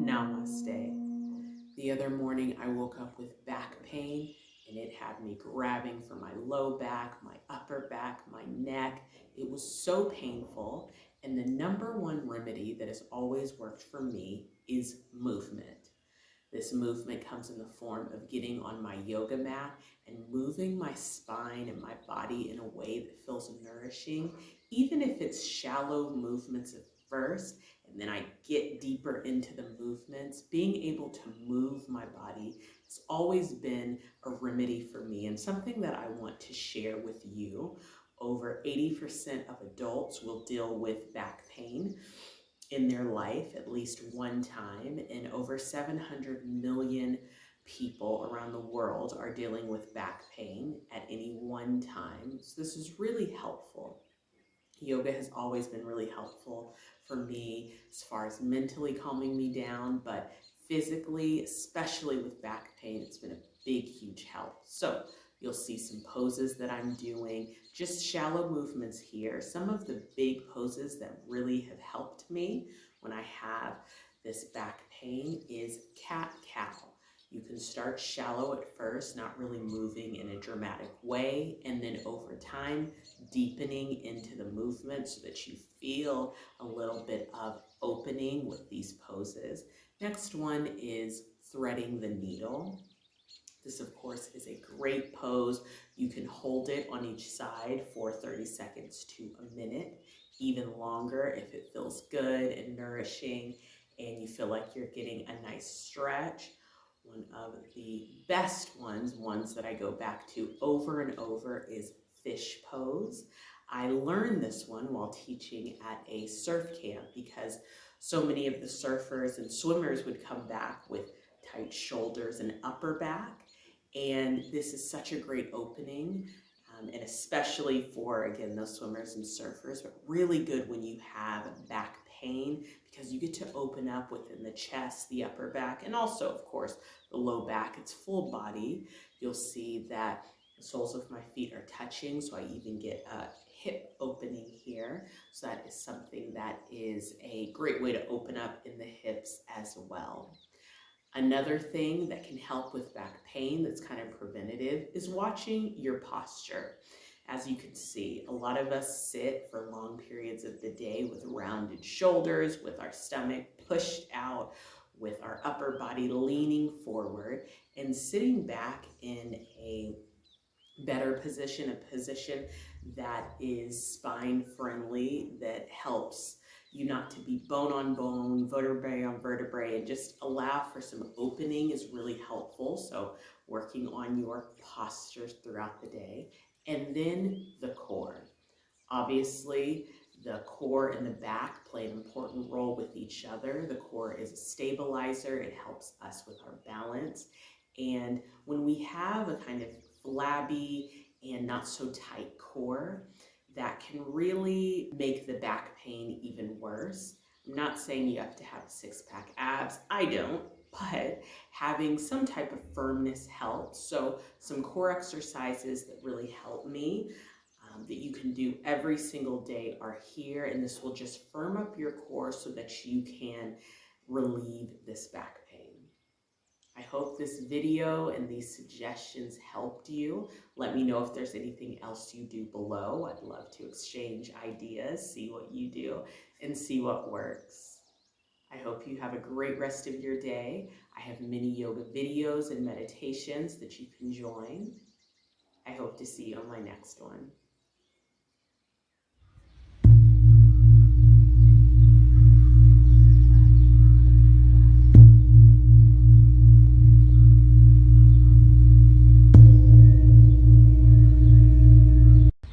Namaste. The other morning I woke up with back pain and it had me grabbing for my low back, my upper back, my neck. It was so painful. And the number one remedy that has always worked for me is movement. This movement comes in the form of getting on my yoga mat and moving my spine and my body in a way that feels nourishing, even if it's shallow movements at first, and then I get deeper into the movements. Being able to move my body has always been a remedy for me and something that I want to share with you. Over 80% of adults will deal with back pain in their life at least one time, and over 700 million people around the world are dealing with back pain at any one time. So this is really helpful. Yoga has always been really helpful for me as far as mentally calming me down, but physically, especially with back pain, it's been a big, huge help. So you'll see some poses that I'm doing, just shallow movements here. Some of the big poses that really have helped me when I have this back pain is cat-cow. You can start shallow at first, not really moving in a dramatic way, and then over time, deepening into the movement so that you feel a little bit of opening with these poses. Next one is threading the needle. This, of course, is a great pose. You can hold it on each side for 30 seconds to a minute, even longer if it feels good and nourishing and you feel like you're getting a nice stretch. One of the best ones that I go back to over and over, is fish pose. I learned this one while teaching at a surf camp because so many of the surfers and swimmers would come back with tight shoulders and upper back. And this is such a great opening, and especially for, again, those swimmers and surfers, but really good when you have back pain because you get to open up within the chest, the upper back, and also, of course, the low back. It's full body. You'll see that the soles of my feet are touching, so I even get a hip opening here. So that is something that is a great way to open up in the hips as well. Another thing that can help with back pain that's kind of preventative is watching your posture. As you can see, a lot of us sit for long periods of the day with rounded shoulders, with our stomach pushed out, with our upper body leaning forward, and sitting back in a better position, a position that is spine friendly, that helps you not to be bone on bone, vertebrae on vertebrae, and just allow for some opening is really helpful. So working on your postures throughout the day. And then the core. Obviously, the core and the back play an important role with each other. The core is a stabilizer. It helps us with our balance. And when we have a kind of flabby and not so tight core, that can really make the back pain even worse. I'm not saying you have to have six-pack abs. I don't, but having some type of firmness helps. So some core exercises that really help me that you can do every single day are here, and this will just firm up your core so that you can relieve this back pain. I hope this video and these suggestions helped you. Let me know if there's anything else you do below. I'd love to exchange ideas, see what you do, and see what works. I hope you have a great rest of your day. I have many yoga videos and meditations that you can join. I hope to see you on my next one.